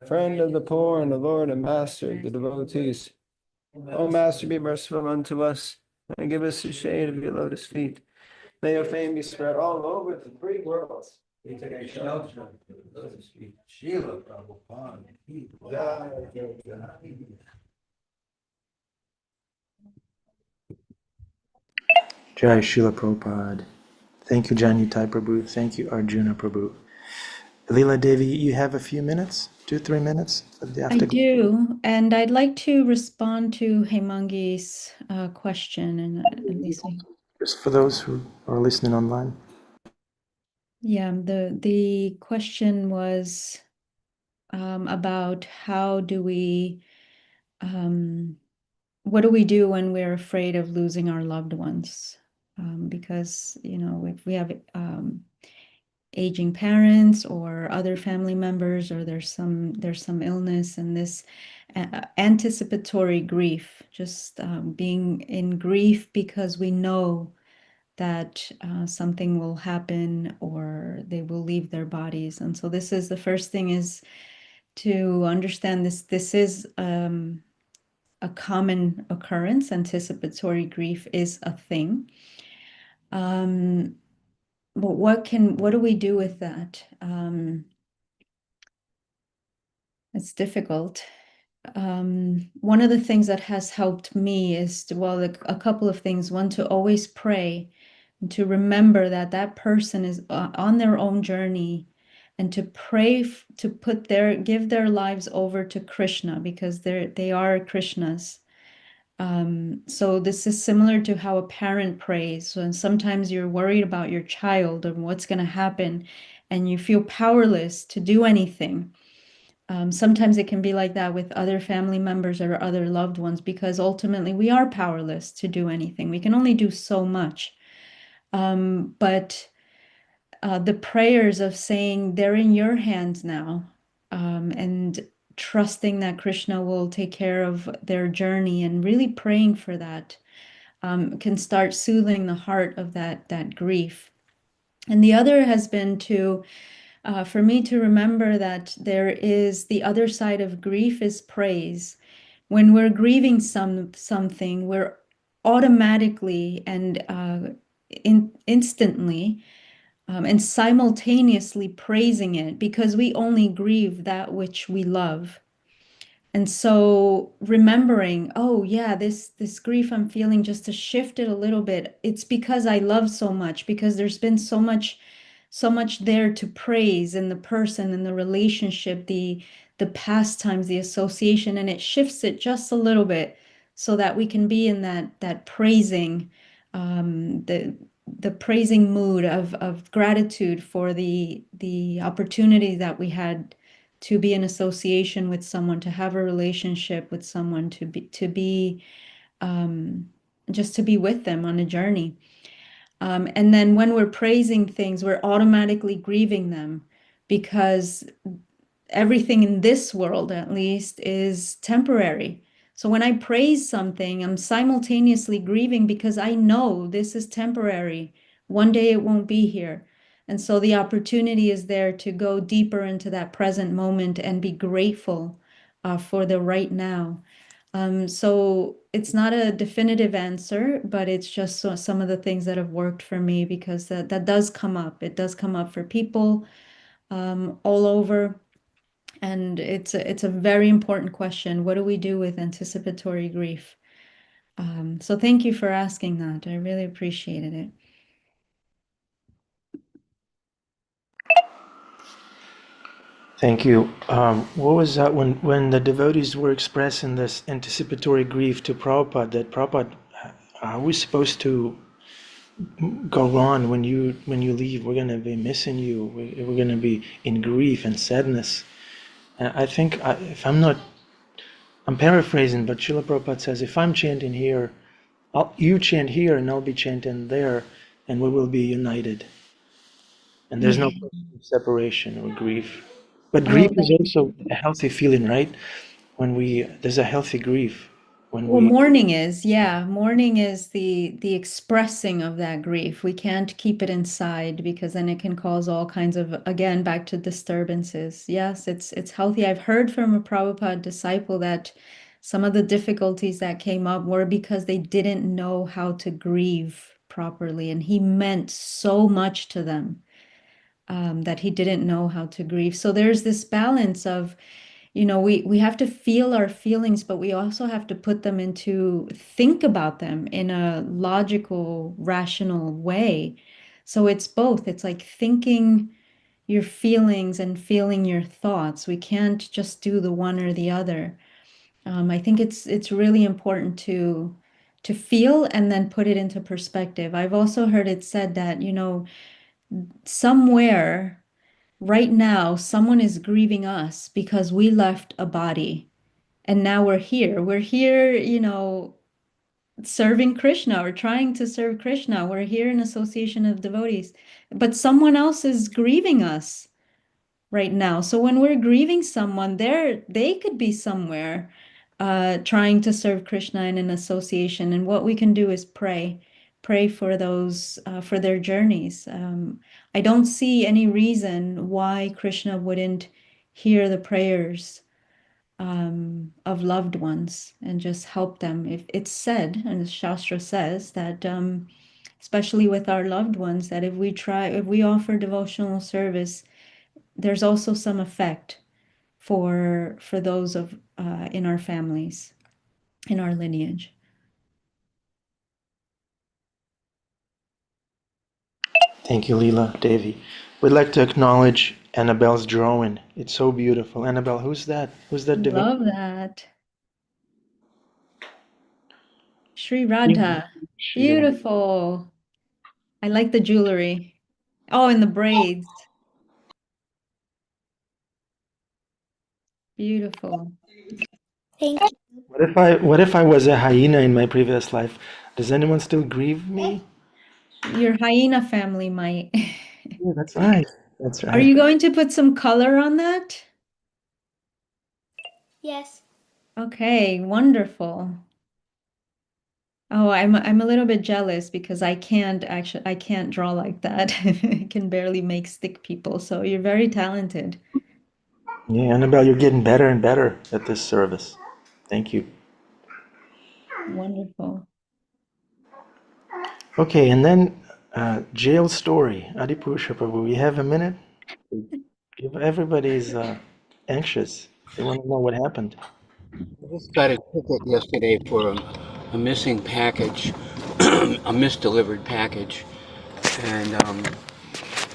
friend of the poor and the Lord and master of the devotees. O Master, be merciful unto us and give us the shade of your lotus feet. May your fame be spread all over the three worlds. We take shelter of the lotus feet. Srila Prabhupada. Jai Srila Prabhupada. Thank you, Janitai Prabhu. Thank you, Arjuna Prabhu. Lila Devi, you have a few minutes, 2-3 minutes. I do, and I'd like to respond to Hemangi's question, and at least just for those who are listening online. yeah, the question was about how do we, what do we do when we're afraid of losing our loved ones? Because, you know, if we have aging parents or other family members, or there's some illness, and this anticipatory grief, just being in grief because we know that something will happen or they will leave their bodies. And so this is the first thing, is to understand this is a common occurrence. Anticipatory grief is a thing. But what do we do with that? It's difficult. One of the things that has helped me is a couple of things. One, to always pray, and to remember that that person is on their own journey, and to pray to give their lives over to Krishna, because they are Krishna's. So this is similar to how a parent prays. So, and sometimes you're worried about your child and what's going to happen, and you feel powerless to do anything. Sometimes it can be like that with other family members or other loved ones, because ultimately we are powerless to do anything. We can only do so much. But the prayers of saying they're in your hands now, and trusting that Krishna will take care of their journey, and really praying for that, can start soothing the heart of that grief. And the other has been for me to remember that there is the other side of grief is praise. When we're grieving something, we're automatically and instantly and simultaneously praising it, because we only grieve that which we love. And so remembering, oh yeah, this grief I'm feeling, just to shift it a little bit, it's because I love so much, because there's been so much there to praise in the person, in the relationship, the pastimes, the association, and it shifts it just a little bit so that we can be in that praising, the praising mood of gratitude for the opportunity that we had to be in association with someone, to have a relationship with someone, to be just to be with them on a journey. And then when we're praising things, we're automatically grieving them because everything in this world, at least, is temporary. So when I praise something, I'm simultaneously grieving because I know this is temporary. One day it won't be here. And so the opportunity is there to go deeper into that present moment and be grateful for the right now. So it's not a definitive answer, but it's just some of the things that have worked for me because that does come up. It does come up for people all over. And it's a very important question. What do we do with anticipatory grief? So thank you for asking that. I really appreciated it. Thank you. What was that when the devotees were expressing this anticipatory grief to Prabhupada? That Prabhupada, are we supposed to go on when you leave? We're going to be missing you. We're going to be in grief and sadness. And I think, if I'm paraphrasing, but Srila Prabhupada says, if I'm chanting here, you chant here and I'll be chanting there, and we will be united. And there's no question of separation or grief. But grief Oh, is also a healthy feeling, right? There's a healthy grief when well, we. mourning is, yeah, mourning is the expressing of that grief. We can't keep it inside because then it can cause all kinds of, again, back to disturbances. Yes, it's healthy. I've heard from a Prabhupada disciple that some of the difficulties that came up were because they didn't know how to grieve properly, and he meant so much to them that he didn't know how to grieve. So there's this balance of, we have to feel our feelings, but we also have to put them think about them in a logical, rational way. So it's both. It's like thinking your feelings and feeling your thoughts. We can't just do the one or the other. I think it's really important to feel and then put it into perspective. I've also heard it said that, somewhere right now, someone is grieving us because we left a body and now we're here. We're here, serving Krishna or trying to serve Krishna. We're here in association of devotees, but someone else is grieving us right now. So when we're grieving someone, they could be somewhere trying to serve Krishna in an association. And what we can do is pray for those for their journeys. I don't see any reason why Krishna wouldn't hear the prayers of loved ones and just help them. If it's said, and the Shastra says that, especially with our loved ones, that if we offer devotional service, there's also some effect for those of in our families, in our lineage. Thank you, Lila, Devi. We'd like to acknowledge Annabelle's drawing. It's so beautiful. Annabelle, who's that? Who's that devotee? Love that. Sri Radha. Beautiful. I like the jewelry. Oh, and the braids. Beautiful. Thank you. What if I was a hyena in my previous life? Does anyone still grieve me? Your hyena family might. Yeah, that's right. That's Are right. you going to put some color on that? Yes. Okay, wonderful. Oh, I'm a little bit jealous because I can't draw like that. I can barely make stick people, so you're very talented. Yeah, Annabelle, you're getting better and better at this service. Thank you. Wonderful. Okay, and then jail story. Adipusha Prabhu, we have a minute? Everybody's anxious. They want to know what happened. I just got a ticket yesterday for a missing package, a misdelivered package, and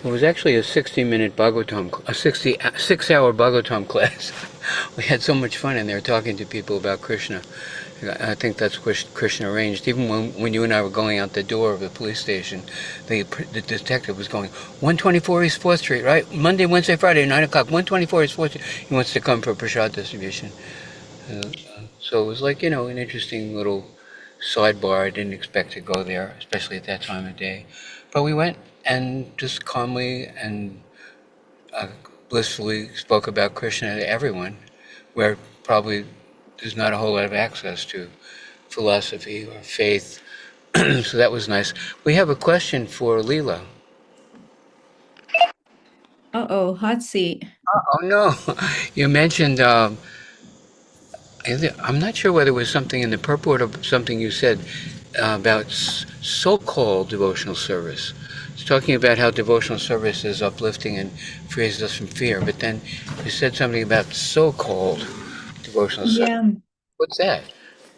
it was actually a 60-minute Bhagavatam, a 6-hour Bhagavatam class. We had so much fun in there talking to people about Krishna, I think that's Christian arranged. Even when you and I were going out the door of the police station, the detective was going, 124 East 4th Street, right? Monday, Wednesday, Friday, 9 o'clock, 124 East 4th Street. He wants to come for prasad distribution. So it was like, an interesting little sidebar. I didn't expect to go there, especially at that time of day. But we went and just calmly and uh, blissfully spoke about Krishna to everyone, where probably there's not a whole lot of access to philosophy or faith. So that was nice. We have a question for Lila. Uh-oh, hot seat. Oh no, you mentioned. I'm not sure whether it was something in the purport or something you said about so-called devotional service. It's talking about how devotional service is uplifting and frees us from fear. But then you said something about so-called devotional service. Yeah. What's that?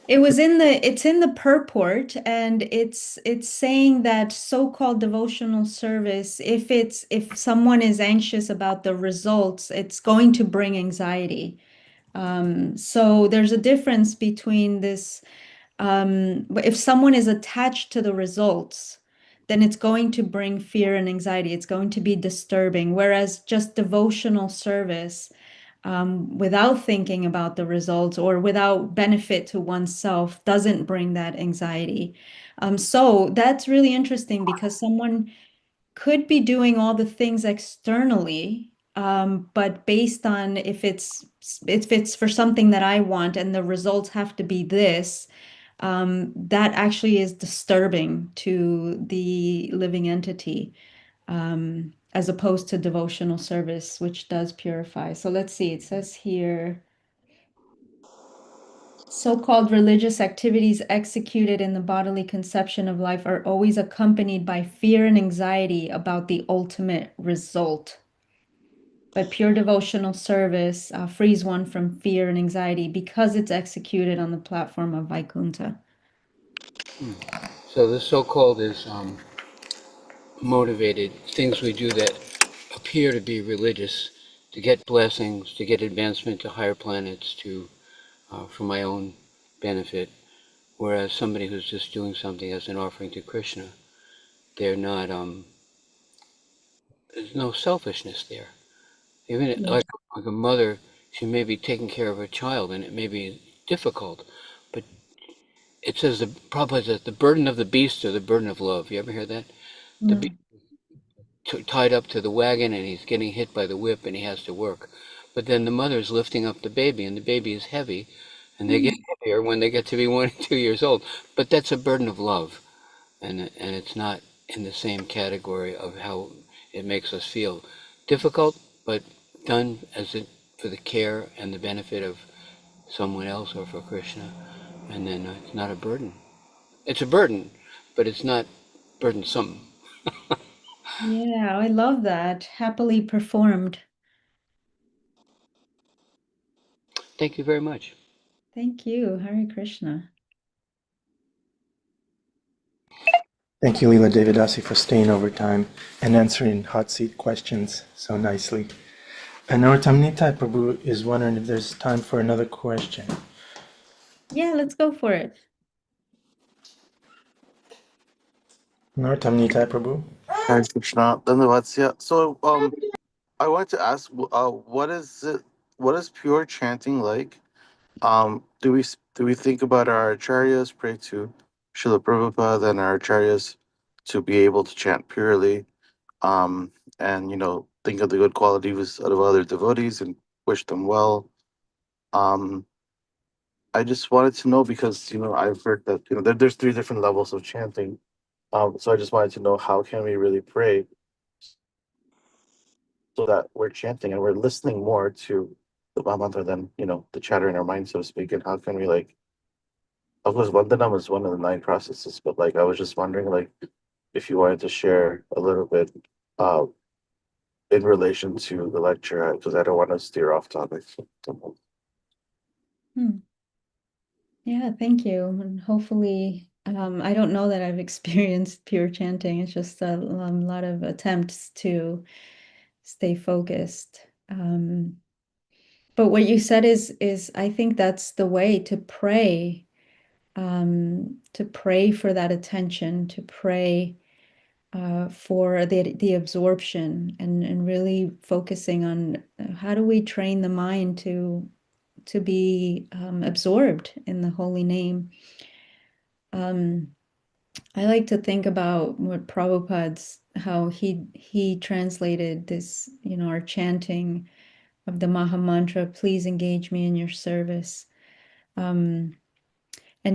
It's in the purport, and it's saying that so-called devotional service, if someone is anxious about the results, it's going to bring anxiety. So there's a difference between this. If someone is attached to the results, then it's going to bring fear and anxiety. It's going to be disturbing. Whereas just devotional service, without thinking about the results or without benefit to oneself, doesn't bring that anxiety. So that's really interesting because someone could be doing all the things externally, but based on if it's for something that I want and the results have to be this, that actually is disturbing to the living entity, as opposed to devotional service, which does purify. So let's see, it says here, so-called religious activities executed in the bodily conception of life are always accompanied by fear and anxiety about the ultimate result. But pure devotional service frees one from fear and anxiety because it's executed on the platform of Vaikuntha. So the so-called is motivated things we do that appear to be religious to get blessings, to get advancement to higher planets, to for my own benefit. Whereas somebody who's just doing something as an offering to Krishna, they're not. There's no selfishness there. Even Yeah. like a mother, she may be taking care of her child, and it may be difficult, but it says the Prabhupada says the burden of the beast or the burden of love. You ever hear that? The beast Mm. tied up to the wagon, and he's getting hit by the whip, and he has to work. But then the mother's lifting up the baby, and the baby is heavy, and they get heavier when they get to be 1 and 2 years old. But that's a burden of love, and it's not in the same category of how it makes us feel. Difficult, but done as it for the care and the benefit of someone else or for Krishna, and then it's not a burden. It's a burden, but it's not burdensome. Yeah, I love that. Happily performed. Thank you very much. Thank you. Hare Krishna. Thank you, Lila Devidasi, for staying over time and answering hot seat questions so nicely. And Nartamnita Prabhu is wondering if there's time for another question. Yeah, let's go for it. Nartamnita Prabhu? Hare Krishna. Dandavats. So, I wanted to ask, what is it? What is pure chanting like? Do we think about our acharyas, pray to Srila Prabhupada and our acharyas to be able to chant purely? And think of the good qualities of other devotees and wish them well. Um, I just wanted to know because I've heard that there's three different levels of chanting. So I just wanted to know how can we really pray so that we're chanting and we're listening more to the Mahamantra than the chatter in our mind, so to speak. And how can we of course Vandanam is one of the nine processes, but I was just wondering if you wanted to share a little bit uh in relation to the lecture because I don't want to steer off topic. Hmm. Yeah, thank you. And hopefully, I don't know that I've experienced pure chanting. It's just a lot of attempts to stay focused. But what you said is I think that's the way to pray. to pray for that attention, to pray for the absorption, and really focusing on how do we train the mind to be absorbed in the holy name. I like to think about what Prabhupada's, how he translated this, our chanting of the Maha Mantra, please engage me in your service, and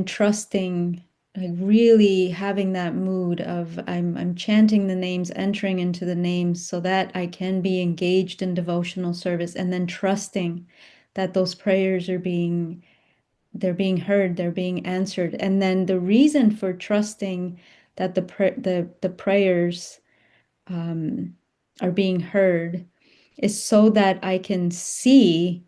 trusting, like really having that mood of I'm chanting the names, entering into the names so that I can be engaged in devotional service, and then trusting that those prayers are they're being heard, they're being answered. And then the reason for trusting that the prayers are being heard is so that I can see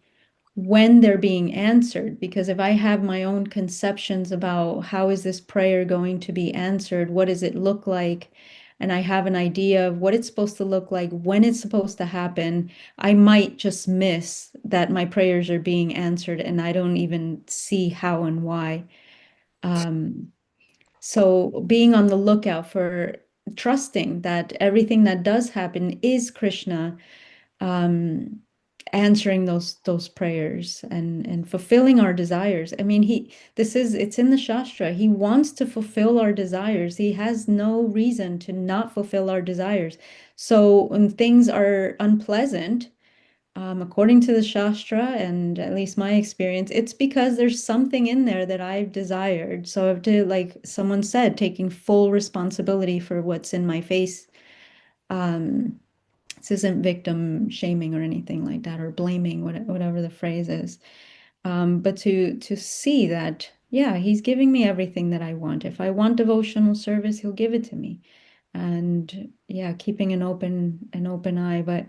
when they're being answered. Because if I have my own conceptions about how is this prayer going to be answered, what does it look like, and I have an idea of what it's supposed to look like, when it's supposed to happen, I might just miss that my prayers are being answered and I don't even see how and why. So being on the lookout for trusting that everything that does happen is Krishna um, answering those prayers and fulfilling our desires. I mean, it's in the Shastra. He wants to fulfill our desires. He has no reason to not fulfill our desires. So when things are unpleasant, according to the Shastra, and at least my experience, it's because there's something in there that I've desired. So I have to, like someone said, taking full responsibility for what's in my face. Um, this isn't victim shaming or anything like that, or blaming, whatever the phrase is. But to see that, yeah, he's giving me everything that I want. If I want devotional service, he'll give it to me. And yeah, keeping an open eye. But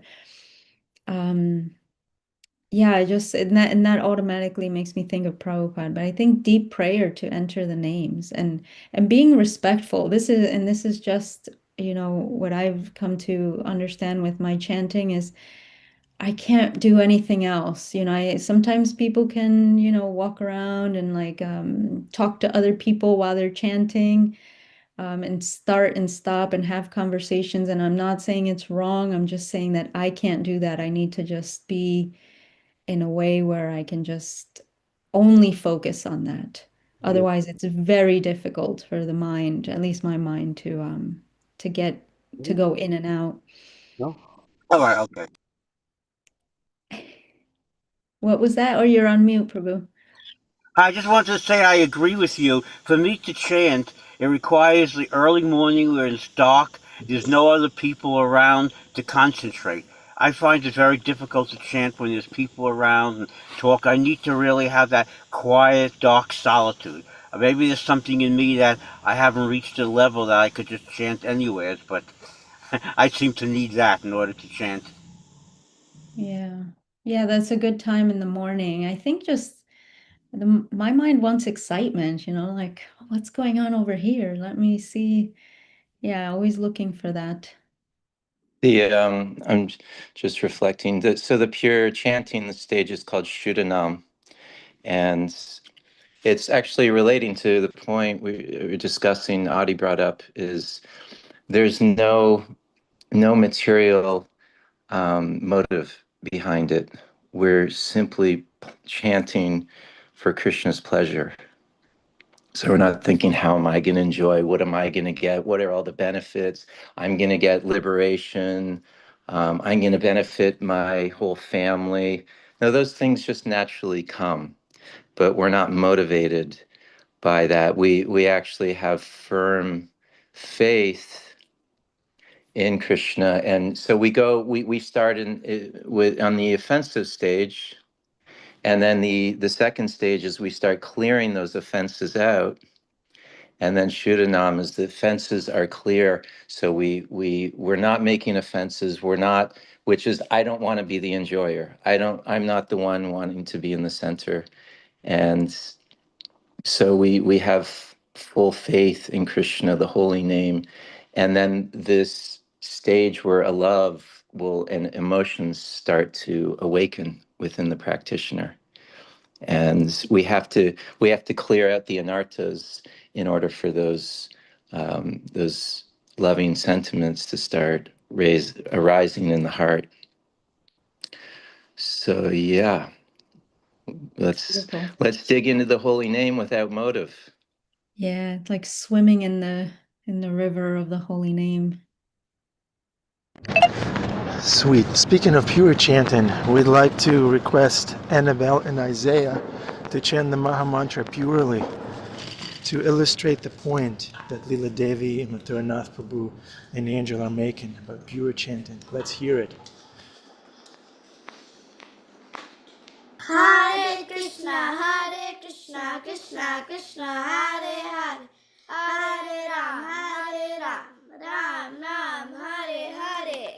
yeah, and that automatically makes me think of Prabhupada. But I think deep prayer to enter the names, and being respectful. This is just, what I've come to understand with my chanting is I can't do anything else. Sometimes people can, walk around and like talk to other people while they're chanting, and start and stop and have conversations. And I'm not saying it's wrong. I'm just saying that I can't do that. I need to just be in a way where I can just only focus on that. Yeah. Otherwise, it's very difficult for the mind, at least my mind, to get to go in and out. No? All right, okay. What was that? Or you're on mute, Prabhu. I just want to say I agree with you. For me to chant, it requires the early morning where it's dark, there's no other people around to concentrate. I find it very difficult to chant when there's people around and talk. I need to really have that quiet, dark solitude. Maybe there's something in me that I haven't reached a level that I could just chant anywhere, but I seem to need that in order to chant. Yeah. Yeah, that's a good time in the morning. I think just my mind wants excitement, like what's going on over here? Let me see. Yeah, always looking for that. I'm just reflecting that. So the pure chanting, the stage is called Shuddhanam, and it's actually relating to the point we were discussing. Adi brought up is there's no material motive behind it. We're simply chanting for Krishna's pleasure. So we're not thinking, how am I going to enjoy? What am I going to get? What are all the benefits? I'm going to get liberation. I'm going to benefit my whole family. Now, those things just naturally come, but we're not motivated by that. We actually have firm faith in Krishna, and so we start with on the offensive stage, and then the second stage is we start clearing those offenses out, and then Shuddhanam is the fences are clear. So we're not making offenses. We're not, which is I don't want to be the enjoyer. I'm not the one wanting to be in the center. And so we have full faith in Krishna, the holy name. And then this stage where a love will and emotions start to awaken within the practitioner. And we have to clear out the anartas in order for those loving sentiments to start arising in the heart. So yeah, let's Beautiful. let's dig into the holy name without motive. Yeah, it's like swimming in the river of the holy name. Sweet. Speaking of pure chanting, we'd like to request Annabelle and Isaiah to chant the Maha Mantra purely to illustrate the point that Lila Devi, Mathuranath Prabhu, and Angel are making about pure chanting. Let's hear it. Hare Krishna, Krishna Krishna, Hare Hare, Hare Ram, Ram Ram, Hare Hare.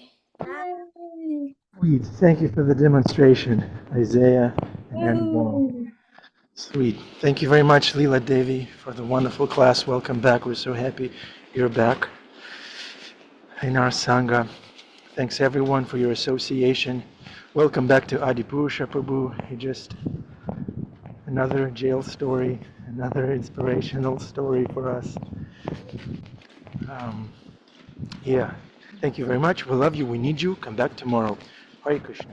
Yay! Sweet. Thank you for the demonstration, Isaiah and Annabelle. Woo! Sweet. Thank you very much, Lila Devi, for the wonderful class. Welcome back. We're so happy you're back in our Sangha. Thanks everyone for your association. Welcome back to Adipurusha Prabhu. He just another jail story, another inspirational story for us. Yeah. Thank you very much. We love you. We need you. Come back tomorrow. Hare Krishna.